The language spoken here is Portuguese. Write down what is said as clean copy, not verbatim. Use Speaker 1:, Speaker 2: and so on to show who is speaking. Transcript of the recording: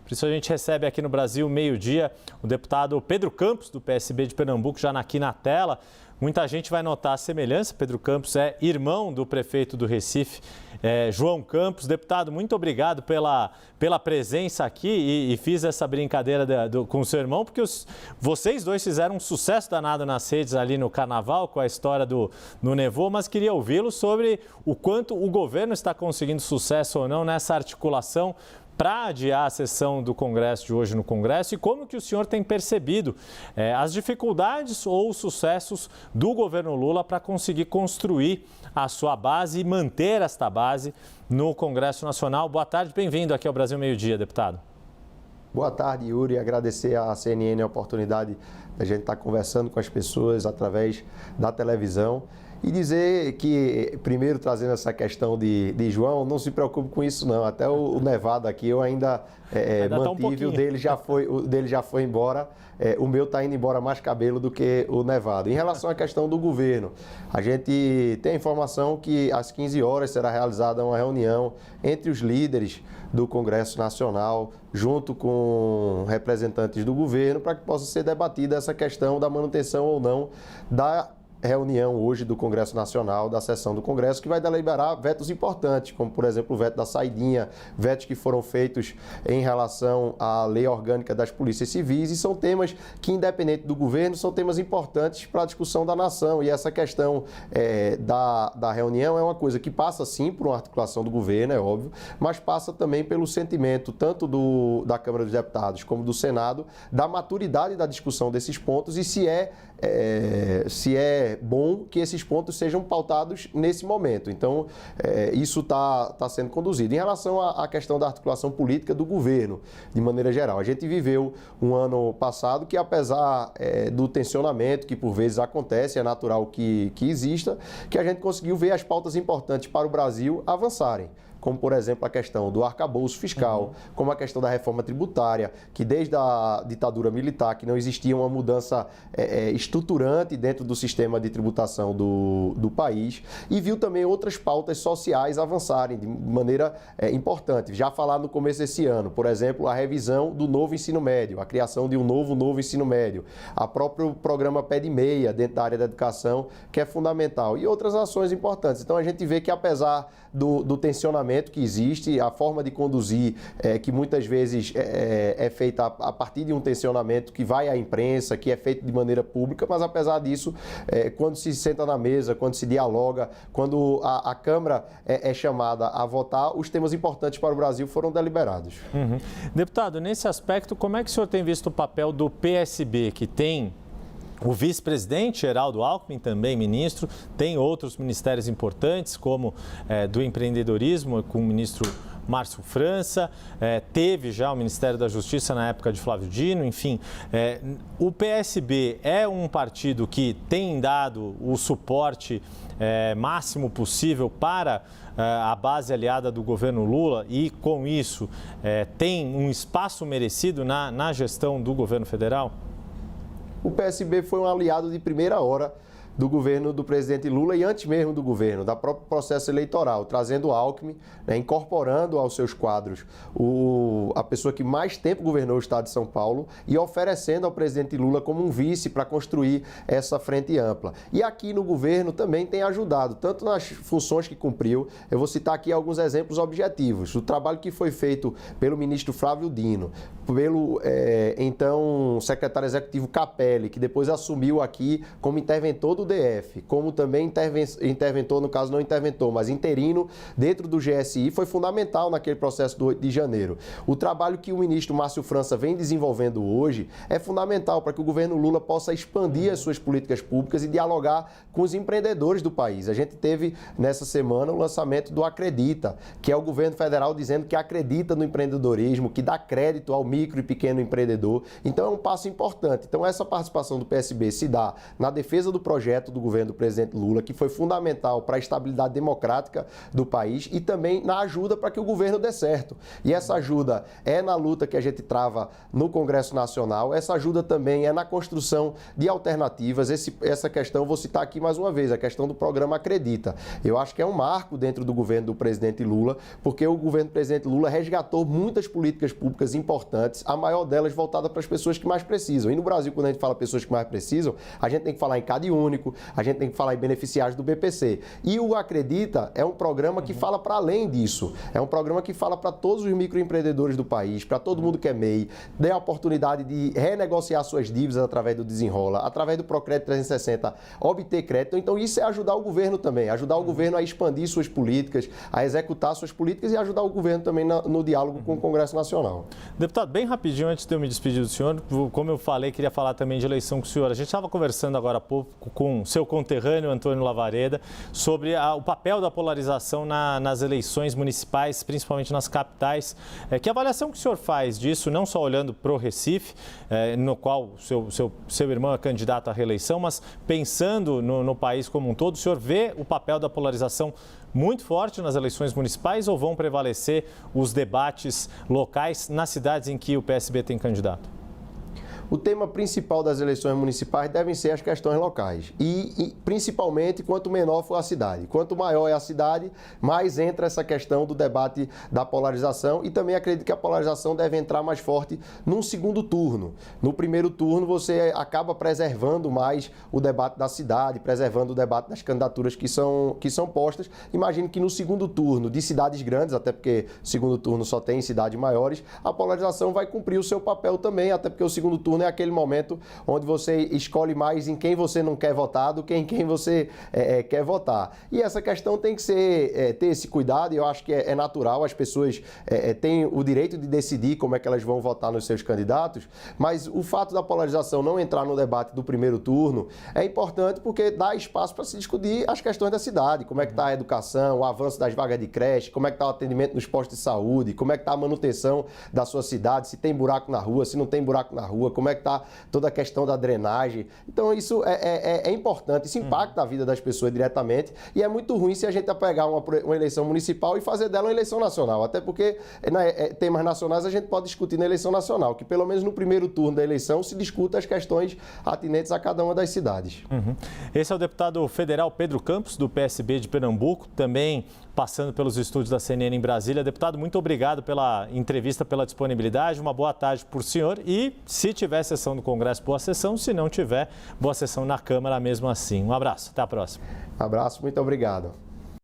Speaker 1: Por isso a gente recebe aqui no Brasil, meio-dia, o deputado Pedro Campos, do PSB de Pernambuco, já aqui na tela. Muita gente vai notar a semelhança. Pedro Campos é irmão do prefeito do Recife, João Campos. Deputado, muito obrigado pela presença aqui e fiz essa brincadeira com o seu irmão, porque vocês dois fizeram um sucesso danado nas redes ali no Carnaval com a história do Nevô, mas queria ouvi-lo sobre o quanto o governo está conseguindo sucesso ou não nessa articulação para adiar a sessão do Congresso de hoje no Congresso e como que o senhor tem percebido as dificuldades ou os sucessos do governo Lula para conseguir construir a sua base e manter esta base no Congresso Nacional. Boa tarde, bem-vindo aqui ao Brasil Meio-Dia, deputado.
Speaker 2: Boa tarde, Yuri. Agradecer à CNN a oportunidade da gente estar conversando com as pessoas através da televisão. E dizer que, primeiro, trazendo essa questão de João, não se preocupe com isso não. Até o Nevado aqui eu ainda mantive, o dele já foi embora. O meu está indo embora mais cabelo do que o Nevado. Em relação à questão do governo, a gente tem a informação que às 15 horas será realizada uma reunião entre os líderes do Congresso Nacional, junto com representantes do governo, para que possa ser debatida essa questão da manutenção ou não da reunião hoje do Congresso Nacional, da sessão do Congresso, que vai deliberar vetos importantes, como, por exemplo, o veto da saidinha, vetos que foram feitos em relação à lei orgânica das polícias civis, e são temas que, independente do governo, são temas importantes para a discussão da nação. E essa questão da reunião é uma coisa que passa, sim, por uma articulação do governo, é óbvio, mas passa também pelo sentimento, tanto da Câmara dos Deputados como do Senado, da maturidade da discussão desses pontos e se é bom que esses pontos sejam pautados nesse momento. Então, isso está sendo conduzido. Em relação à questão da articulação política do governo, de maneira geral, a gente viveu um ano passado que, apesar do tensionamento que por vezes acontece, é natural que exista, que a gente conseguiu ver as pautas importantes para o Brasil avançarem, como, por exemplo, a questão do arcabouço fiscal, como a questão da reforma tributária, que desde a ditadura militar, que não existia uma mudança estruturante dentro do sistema de tributação do país, e viu também outras pautas sociais avançarem de maneira importante. Já falar no começo desse ano, por exemplo, a revisão do novo ensino médio, a criação de um novo ensino médio, a próprio programa Pé de Meia dentro da área da educação, que é fundamental, e outras ações importantes. Então, a gente vê que, apesar do tensionamento que existe, a forma de conduzir, que muitas vezes é feita a partir de um tensionamento que vai à imprensa, que é feito de maneira pública, mas apesar disso, quando se senta na mesa, quando se dialoga, quando a Câmara é chamada a votar, os temas importantes para o Brasil foram deliberados.
Speaker 1: Deputado, nesse aspecto, como é que o senhor tem visto o papel do PSB, que tem o vice-presidente Geraldo Alckmin, também ministro, tem outros ministérios importantes, como do empreendedorismo, com o ministro Márcio França, teve já o Ministério da Justiça na época de Flávio Dino, enfim. O PSB é um partido que tem dado o suporte máximo possível para a base aliada do governo Lula e, com isso, tem um espaço merecido na gestão do governo federal?
Speaker 2: O PSB foi um aliado de primeira hora do governo do presidente Lula e antes mesmo do governo, da próprio processo eleitoral, trazendo o Alckmin, incorporando aos seus quadros a pessoa que mais tempo governou o estado de São Paulo e oferecendo ao presidente Lula como um vice para construir essa frente ampla. E aqui no governo também tem ajudado, tanto nas funções que cumpriu, eu vou citar aqui alguns exemplos objetivos, o trabalho que foi feito pelo ministro Flávio Dino, pelo então secretário executivo Capelli, que depois assumiu aqui como interventor do DF, como também interventor, no caso não interventor, mas interino dentro do GSI, foi fundamental naquele processo do 8 de janeiro. O trabalho que o ministro Márcio França vem desenvolvendo hoje é fundamental para que o governo Lula possa expandir as suas políticas públicas e dialogar com os empreendedores do país. A gente teve nessa semana o lançamento do Acredita, que é o governo federal dizendo que acredita no empreendedorismo, que dá crédito ao micro e pequeno empreendedor. Então é um passo importante. Então essa participação do PSB se dá na defesa do projeto projeto do governo do presidente Lula, que foi fundamental para a estabilidade democrática do país e também na ajuda para que o governo dê certo. E essa ajuda é na luta que a gente trava no Congresso Nacional, essa ajuda também é na construção de alternativas. Essa questão, vou citar aqui mais uma vez, a questão do programa Acredita. Eu acho que é um marco dentro do governo do presidente Lula, porque o governo do presidente Lula resgatou muitas políticas públicas importantes, a maior delas voltada para as pessoas que mais precisam. E no Brasil, quando a gente fala pessoas que mais precisam, a gente tem que falar em CadÚnico, a gente tem que falar em beneficiários do BPC. E o Acredita é um programa que fala para além disso. É um programa que fala para todos os microempreendedores do país, para todo mundo que é MEI, dê a oportunidade de renegociar suas dívidas através do Desenrola, através do Procrédito 360, obter crédito. Então isso é ajudar o governo também, ajudar o governo a expandir suas políticas, a executar suas políticas e ajudar o governo também no diálogo com o Congresso Nacional.
Speaker 1: Deputado, bem rapidinho, antes de eu me despedir do senhor, como eu falei, queria falar também de eleição com o senhor. A gente estava conversando agora há pouco com seu conterrâneo, Antônio Lavareda, sobre o papel da polarização nas eleições municipais, principalmente nas capitais. Que avaliação que o senhor faz disso, não só olhando para o Recife, no qual seu irmão é candidato à reeleição, mas pensando no país como um todo, o senhor vê o papel da polarização muito forte nas eleições municipais ou vão prevalecer os debates locais nas cidades em que o PSB tem candidato?
Speaker 2: O tema principal das eleições municipais devem ser as questões locais e principalmente quanto menor for a cidade. Quanto maior é a cidade, mais entra essa questão do debate da polarização e também acredito que a polarização deve entrar mais forte num segundo turno. No primeiro turno você acaba preservando mais o debate da cidade, preservando o debate das candidaturas que são postas. Imagino que no segundo turno de cidades grandes, até porque o segundo turno só tem cidades maiores, a polarização vai cumprir o seu papel também, até porque o segundo turno é aquele momento onde você escolhe mais em quem você não quer votar do que em quem você quer votar. E essa questão tem que ter esse cuidado, e eu acho que é natural, as pessoas têm o direito de decidir como é que elas vão votar nos seus candidatos, mas o fato da polarização não entrar no debate do primeiro turno é importante porque dá espaço para se discutir as questões da cidade, como é que está a educação, o avanço das vagas de creche, como é que está o atendimento nos postos de saúde, como é que está a manutenção da sua cidade, se tem buraco na rua, se não tem buraco na rua, como é que está toda a questão da drenagem. Então isso é importante, isso impacta a vida das pessoas diretamente e é muito ruim se a gente pegar uma eleição municipal e fazer dela uma eleição nacional, até porque temas nacionais a gente pode discutir na eleição nacional, que pelo menos no primeiro turno da eleição se discuta as questões atinentes a cada uma das cidades.
Speaker 1: Esse é o deputado federal Pedro Campos, do PSB de Pernambuco, também passando pelos estúdios da CNN em Brasília. Deputado, muito obrigado pela entrevista, pela disponibilidade, uma boa tarde por senhor e, se tiver sessão do Congresso, boa sessão, se não tiver, boa sessão na Câmara mesmo assim. Um abraço, até a próxima.
Speaker 2: Abraço, muito obrigado.